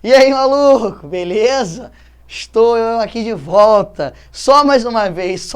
E aí, maluco, beleza? Estou eu aqui de volta, só mais uma vez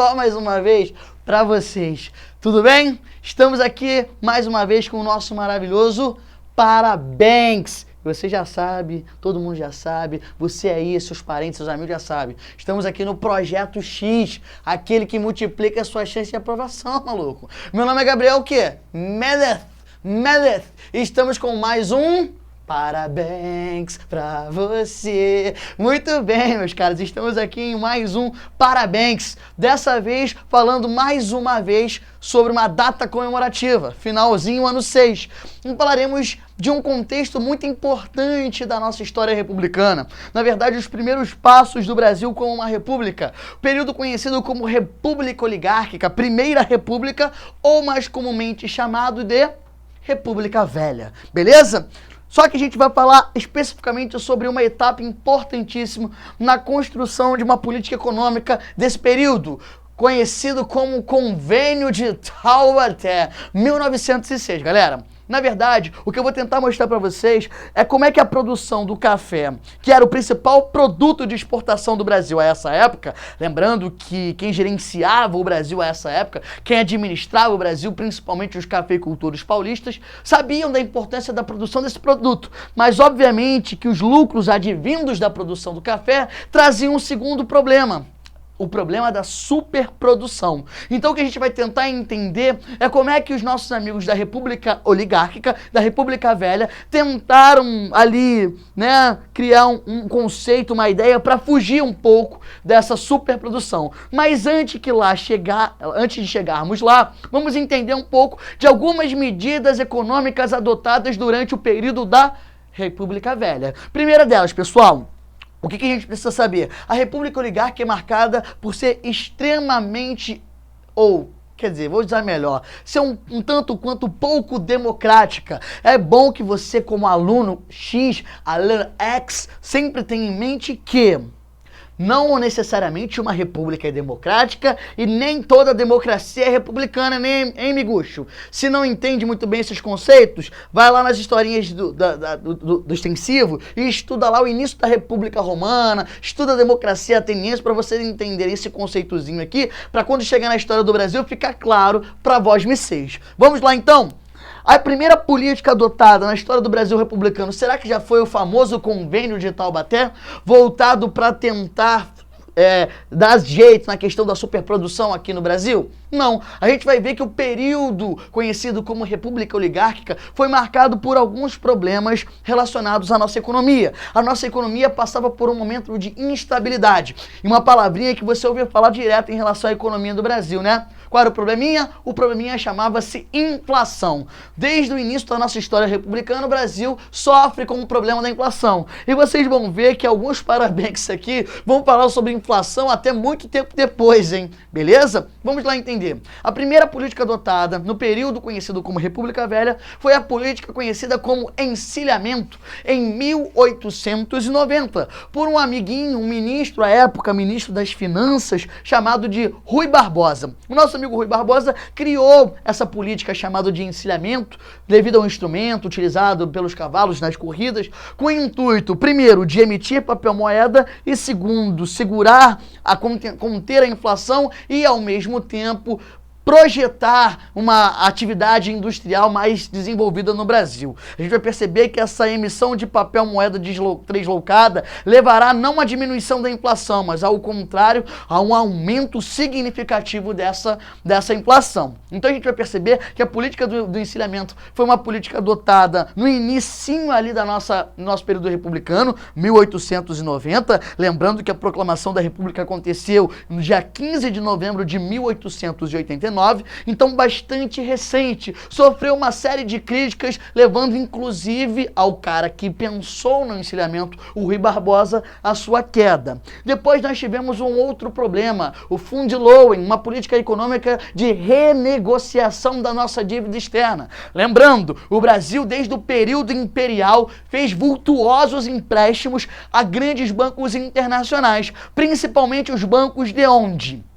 para vocês. Tudo bem? Estamos aqui mais uma vez com o nosso maravilhoso Parabanks. Você já sabe, todo mundo já sabe, você aí, seus parentes, seus amigos já sabem. Estamos aqui no Projeto X, aquele que multiplica a sua chance de aprovação, maluco. Meu nome é Gabriel o quê? Medeth. E estamos com mais um Parabanks pra você. Muito bem, meus caras, estamos aqui em mais um Parabanks. Dessa vez, falando mais uma vez sobre uma data comemorativa, finalzinho ano 6. E falaremos de um contexto muito importante da nossa história republicana. Na verdade, os primeiros passos do Brasil como uma república. Período conhecido como República Oligárquica, Primeira República, ou mais comumente chamado de República Velha. Beleza? Só que a gente vai falar especificamente sobre uma etapa importantíssima na construção de uma política econômica desse período, conhecido como Convênio de Taubaté, 1906, galera. Na verdade, o que eu vou tentar mostrar para vocês é como é que a produção do café, que era o principal produto de exportação do Brasil a essa época, lembrando que quem gerenciava o Brasil a essa época, quem administrava o Brasil, principalmente os cafeicultores paulistas, sabiam da importância da produção desse produto, mas obviamente que os lucros advindos da produção do café traziam um segundo problema. O problema da superprodução. Então o que a gente vai tentar entender é como é que os nossos amigos da República Oligárquica, da República Velha, tentaram ali, criar um conceito, uma ideia para fugir um pouco dessa superprodução. Mas antes de chegarmos lá, vamos entender um pouco de algumas medidas econômicas adotadas durante o período da República Velha. Primeira delas, pessoal, o que a gente precisa saber? A República Oligárquica é marcada por ser extremamente, vou dizer melhor, ser um tanto quanto pouco democrática. É bom que você, como aluno X, aluno X, sempre tenha em mente que não necessariamente uma república é democrática e nem toda democracia é republicana, hein, miguxo? Se não entende muito bem esses conceitos, vai lá nas historinhas do extensivo e estuda lá o início da República Romana, estuda a democracia ateniense para vocês entenderem esse conceitozinho aqui, para quando chegar na história do Brasil ficar claro para vós vocês. Vamos lá então? A primeira política adotada na história do Brasil republicano, será que já foi o famoso Convênio de Taubaté, voltado para tentar dar jeito na questão da superprodução aqui no Brasil? Não. A gente vai ver que o período conhecido como República Oligárquica foi marcado por alguns problemas relacionados à nossa economia. A nossa economia passava por um momento de instabilidade. E uma palavrinha que você ouviu falar direto em relação à economia do Brasil, né? Qual era o probleminha? O probleminha chamava-se inflação. Desde o início da nossa história republicana, o Brasil sofre com o problema da inflação. E vocês vão ver que alguns Parabanks aqui vão falar sobre inflação até muito tempo depois, hein? Beleza? Vamos lá entender. A primeira política adotada no período conhecido como República Velha foi a política conhecida como encilhamento, em 1890, por um amiguinho, um ministro à época, ministro das Finanças, chamado de Rui Barbosa. O nosso amigo Rui Barbosa criou essa política chamada de encilhamento, devido a um instrumento utilizado pelos cavalos nas corridas, com o intuito, primeiro, de emitir papel moeda e, segundo, conter a inflação e, ao mesmo tempo, projetar uma atividade industrial mais desenvolvida no Brasil. A gente vai perceber que essa emissão de papel moeda deslocada levará não a diminuição da inflação, mas ao contrário, a um aumento significativo dessa inflação. Então a gente vai perceber que a política do encilhamento foi uma política adotada no inicinho ali do nosso período republicano, 1890, lembrando que a proclamação da República aconteceu no dia 15 de novembro de 1889, então bastante recente, sofreu uma série de críticas, levando inclusive ao cara que pensou no encilhamento, o Rui Barbosa, a sua queda. Depois nós tivemos um outro problema, o Fundlowen, uma política econômica de renegociação da nossa dívida externa. Lembrando, o Brasil desde o período imperial fez vultuosos empréstimos a grandes bancos internacionais, principalmente os bancos de onde?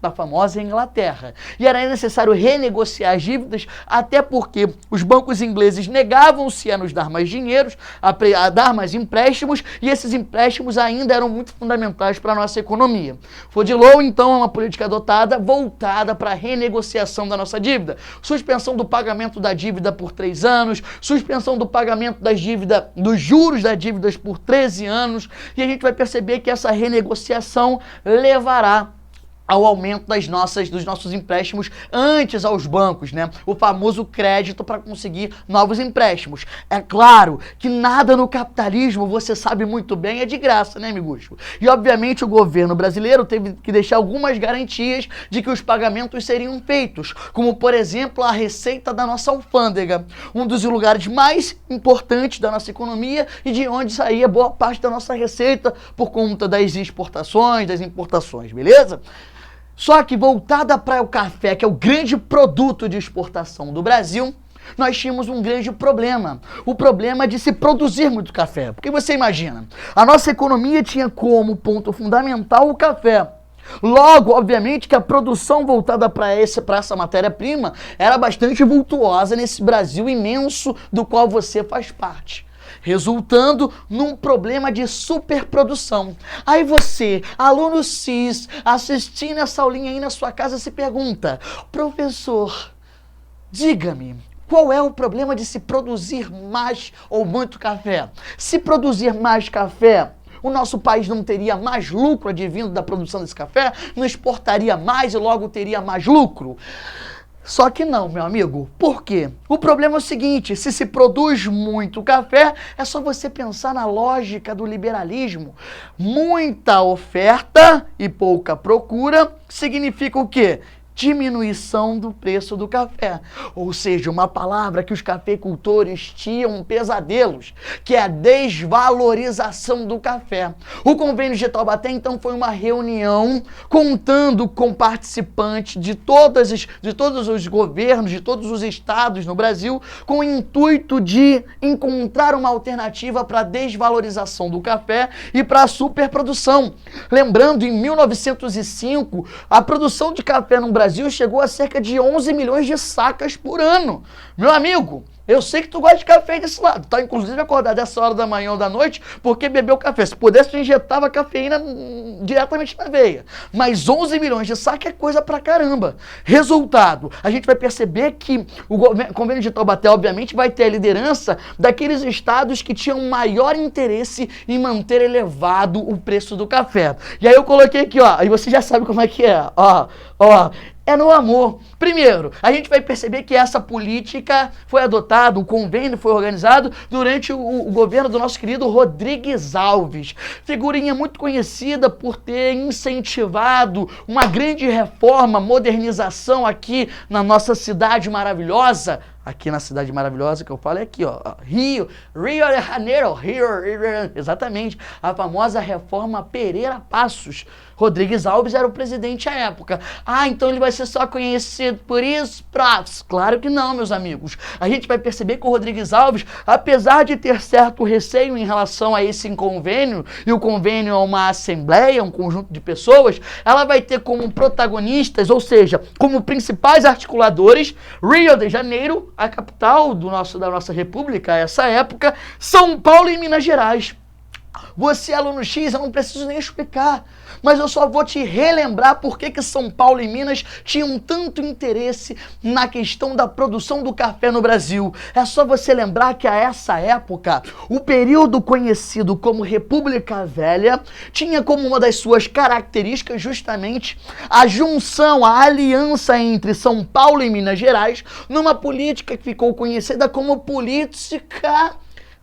da famosa Inglaterra. E era necessário renegociar as dívidas, até porque os bancos ingleses negavam-se a nos dar mais dinheiro, a dar mais empréstimos, e esses empréstimos ainda eram muito fundamentais para a nossa economia. Foi de Law, então, uma política adotada voltada para a renegociação da nossa dívida. Suspensão do pagamento da dívida por 3 anos, suspensão do pagamento das dívidas, dos juros das dívidas por 13 anos, e a gente vai perceber que essa renegociação levará ao aumento dos nossos empréstimos antes aos bancos, né? O famoso crédito para conseguir novos empréstimos. É claro que nada no capitalismo, você sabe muito bem, é de graça, né, amigos? E, obviamente, o governo brasileiro teve que deixar algumas garantias de que os pagamentos seriam feitos, como, por exemplo, a receita da nossa alfândega, um dos lugares mais importantes da nossa economia e de onde saía boa parte da nossa receita por conta das exportações, das importações, beleza? Só que voltada para o café, que é o grande produto de exportação do Brasil, nós tínhamos um grande problema. O problema de se produzir muito café. Porque você imagina, a nossa economia tinha como ponto fundamental o café. Logo, obviamente, que a produção voltada para essa matéria-prima era bastante vultuosa nesse Brasil imenso do qual você faz parte, resultando num problema de superprodução. Aí você, aluno cis, assistindo essa aulinha aí na sua casa, se pergunta: professor, diga-me, qual é o problema de se produzir mais ou muito café? Se produzir mais café, o nosso país não teria mais lucro advindo da produção desse café? Não exportaria mais e logo teria mais lucro? Só que não, meu amigo. Por quê? O problema é o seguinte: se produz muito café, é só você pensar na lógica do liberalismo. Muita oferta e pouca procura significa o quê? Diminuição do preço do café. Ou seja, uma palavra que os cafeicultores tinham pesadelos, que é a desvalorização do café. O convênio de Taubaté, então, foi uma reunião contando com participantes de todos os governos, de todos os estados no Brasil, com o intuito de encontrar uma alternativa para a desvalorização do café e para a superprodução. Lembrando, em 1905, a produção de café no Brasil chegou a cerca de 11 milhões de sacas por ano. Meu amigo, eu sei que tu gosta de café desse lado, tá? Inclusive acordar dessa hora da manhã ou da noite porque bebeu café. Se pudesse, tu injetava cafeína diretamente na veia. Mas 11 milhões de sacas é coisa pra caramba. Resultado, a gente vai perceber que o convênio de Taubaté, obviamente, vai ter a liderança daqueles estados que tinham maior interesse em manter elevado o preço do café. E aí eu coloquei aqui, ó, aí você já sabe como é que é, ó. É no amor. Primeiro, a gente vai perceber que essa política foi adotada, o convênio foi organizado durante o governo do nosso querido Rodrigues Alves. Figurinha muito conhecida por ter incentivado uma grande reforma, modernização aqui na nossa cidade maravilhosa. Aqui na cidade maravilhosa que eu falo é aqui, ó, Rio de Janeiro, exatamente, a famosa reforma Pereira Passos. Rodrigues Alves era o presidente à época. Ah, então ele vai ser só conhecido por isso, profs? Claro que não, meus amigos. A gente vai perceber que o Rodrigues Alves, apesar de ter certo receio em relação a esse convênio, e o convênio é uma assembleia, um conjunto de pessoas, ela vai ter como protagonistas, ou seja, como principais articuladores, Rio de Janeiro, a capital da nossa república, essa época, São Paulo e Minas Gerais. Você, aluno X, eu não preciso nem explicar, mas eu só vou te relembrar por que São Paulo e Minas tinham tanto interesse na questão da produção do café no Brasil. É só você lembrar que a essa época, o período conhecido como República Velha tinha como uma das suas características justamente a junção, a aliança entre São Paulo e Minas Gerais numa política que ficou conhecida como política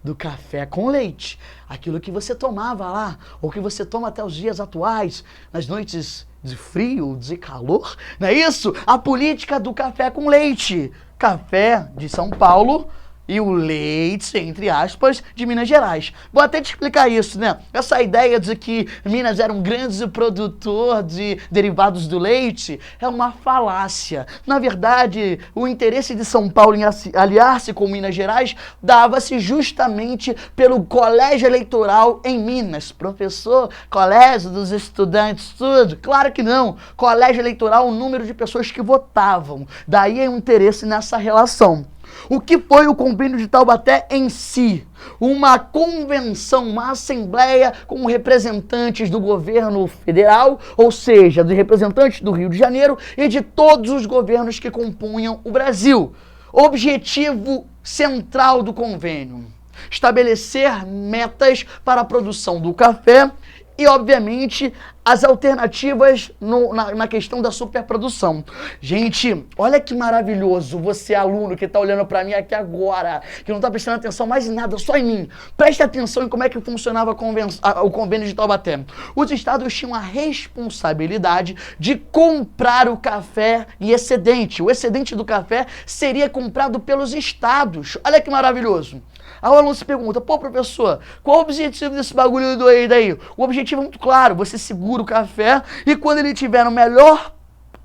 do café com leite. Aquilo que você tomava lá, ou que você toma até os dias atuais, nas noites de frio, de calor, não é isso? A política do café com leite. Café de São Paulo, e o leite, entre aspas, de Minas Gerais. Vou até te explicar isso, né? Essa ideia de que Minas era um grande produtor de derivados do leite é uma falácia. Na verdade, o interesse de São Paulo em aliar-se com Minas Gerais dava-se justamente pelo colégio eleitoral em Minas. Professor, colégio dos estudantes, tudo? Claro que não. Colégio eleitoral, o número de pessoas que votavam. Daí é o interesse nessa relação. O que foi o Convênio de Taubaté em si? Uma convenção, uma assembleia com representantes do governo federal, ou seja, dos representantes do Rio de Janeiro e de todos os governos que compunham o Brasil. Objetivo central do convênio: estabelecer metas para a produção do café e, obviamente, as alternativas na questão da superprodução. Gente, olha que maravilhoso você, aluno, que está olhando para mim aqui agora, que não está prestando atenção mais em nada, só em mim. Preste atenção em como é que funcionava o Convênio de Taubaté. Os estados tinham a responsabilidade de comprar o café em excedente. O excedente do café seria comprado pelos estados. Olha que maravilhoso. Aí o aluno se pergunta: pô, professor, qual o objetivo desse bagulho daí? O objetivo é muito claro: você segura o café e quando ele tiver no melhor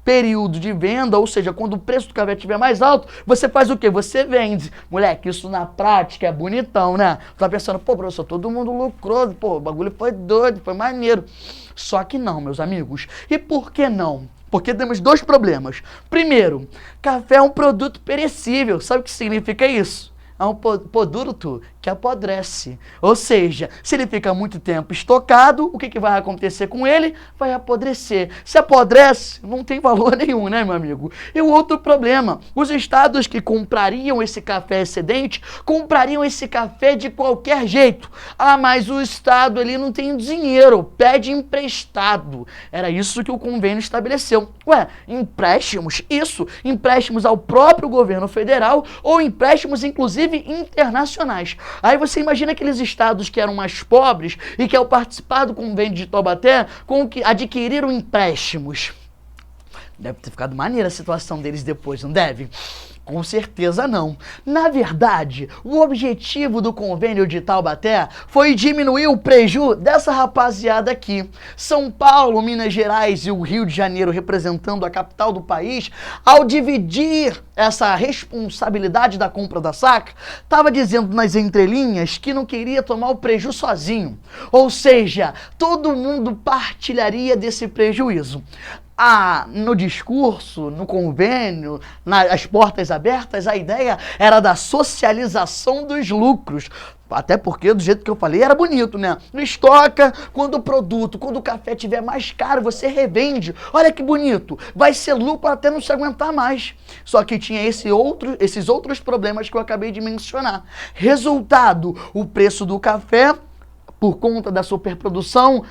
período de venda, ou seja, quando o preço do café estiver mais alto, você faz o quê? Você vende. Moleque, isso na prática é bonitão, né? Tá pensando: pô, professor, todo mundo lucrou, pô, o bagulho foi doido, foi maneiro. Só que não, meus amigos. E por que não? Porque temos dois problemas. Primeiro, café é um produto perecível. Sabe o que significa isso? É um produto que apodrece. Ou seja, se ele fica muito tempo estocado, o que vai acontecer com ele? Vai apodrecer. Se apodrece, não tem valor nenhum, né, meu amigo? E o outro problema: os estados que comprariam esse café excedente, comprariam esse café de qualquer jeito. Ah, mas o estado ele não tem dinheiro, pede emprestado. Era isso que o convênio estabeleceu. Ué, empréstimos? Isso, empréstimos ao próprio governo federal ou empréstimos, inclusive, internacionais. Aí você imagina aqueles estados que eram mais pobres e que, ao participar do Convênio de Taubaté, adquiriram empréstimos. Deve ter ficado maneira a situação deles depois, não deve? Com certeza não. Na verdade, o objetivo do Convênio de Taubaté foi diminuir o prejuízo dessa rapaziada aqui. São Paulo, Minas Gerais e o Rio de Janeiro, representando a capital do país, ao dividir essa responsabilidade da compra da saca, estava dizendo nas entrelinhas que não queria tomar o prejuízo sozinho. Ou seja, todo mundo partilharia desse prejuízo. No discurso, no convênio, nas portas abertas, a ideia era da socialização dos lucros. Até porque, do jeito que eu falei, era bonito, né? Estoca, quando o café estiver mais caro, você revende. Olha que bonito. Vai ser lucro até não se aguentar mais. Só que tinha esses outros problemas que eu acabei de mencionar. Resultado: o preço do café, por conta da superprodução,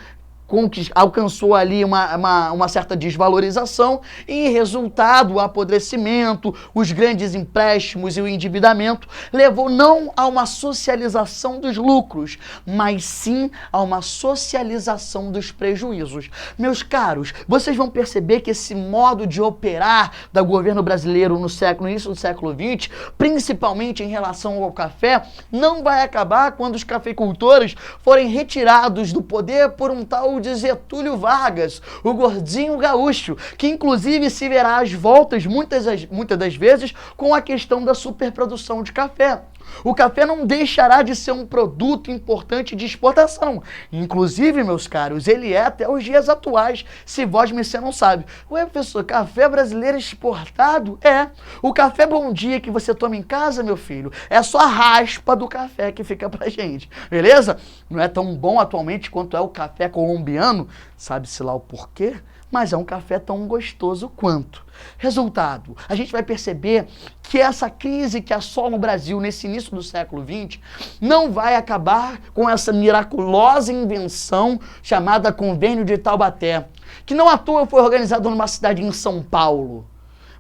alcançou ali uma certa desvalorização e, resultado, o apodrecimento, os grandes empréstimos e o endividamento levou não a uma socialização dos lucros, mas sim a uma socialização dos prejuízos. Meus caros, vocês vão perceber que esse modo de operar do governo brasileiro no início do século XX, principalmente em relação ao café, não vai acabar quando os cafeicultores forem retirados do poder por um tal de Getúlio Vargas, o gordinho gaúcho, que inclusive se verá às voltas muitas das vezes com a questão da superprodução de café. O café não deixará de ser um produto importante de exportação. Inclusive, meus caros, ele é até os dias atuais, se vós me não sabe. Ué, professor, café brasileiro exportado? É. O café Bom Dia que você toma em casa, meu filho, é só a raspa do café que fica pra gente, beleza? Não é tão bom atualmente quanto é o café colombiano, sabe-se lá o porquê, mas é um café tão gostoso quanto. Resultado: a gente vai perceber que essa crise que assola o Brasil nesse início do século XX não vai acabar com essa miraculosa invenção chamada Convênio de Taubaté, que não à toa foi organizado numa cidade em São Paulo,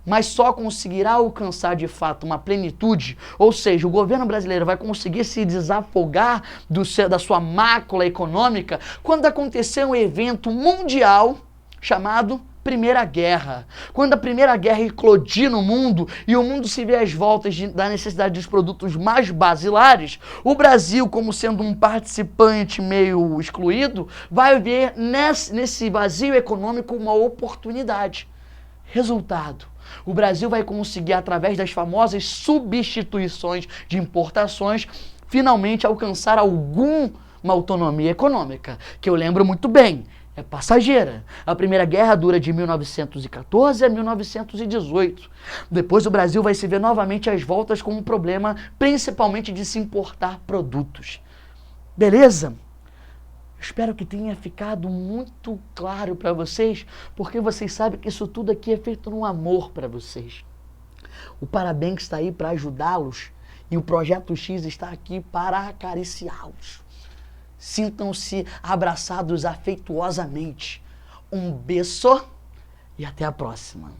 mas só conseguirá alcançar de fato uma plenitude, ou seja, o governo brasileiro vai conseguir se desafogar da sua mácula econômica quando acontecer um evento mundial chamado Primeira Guerra. Quando a Primeira Guerra eclodir no mundo e o mundo se vê às voltas da necessidade dos produtos mais basilares, o Brasil, como sendo um participante meio excluído, vai ver nesse vazio econômico uma oportunidade. Resultado: o Brasil vai conseguir, através das famosas substituições de importações, finalmente alcançar alguma autonomia econômica, que eu lembro muito bem, é passageira. A Primeira Guerra dura de 1914 a 1918. Depois o Brasil vai se ver novamente às voltas com um problema, principalmente de se importar produtos. Beleza? Espero que tenha ficado muito claro para vocês, porque vocês sabem que isso tudo aqui é feito no amor para vocês. O Parabanks está aí para ajudá-los e o Projeto X está aqui para acariciá-los. Sintam-se abraçados afetuosamente. Um beijo e até a próxima.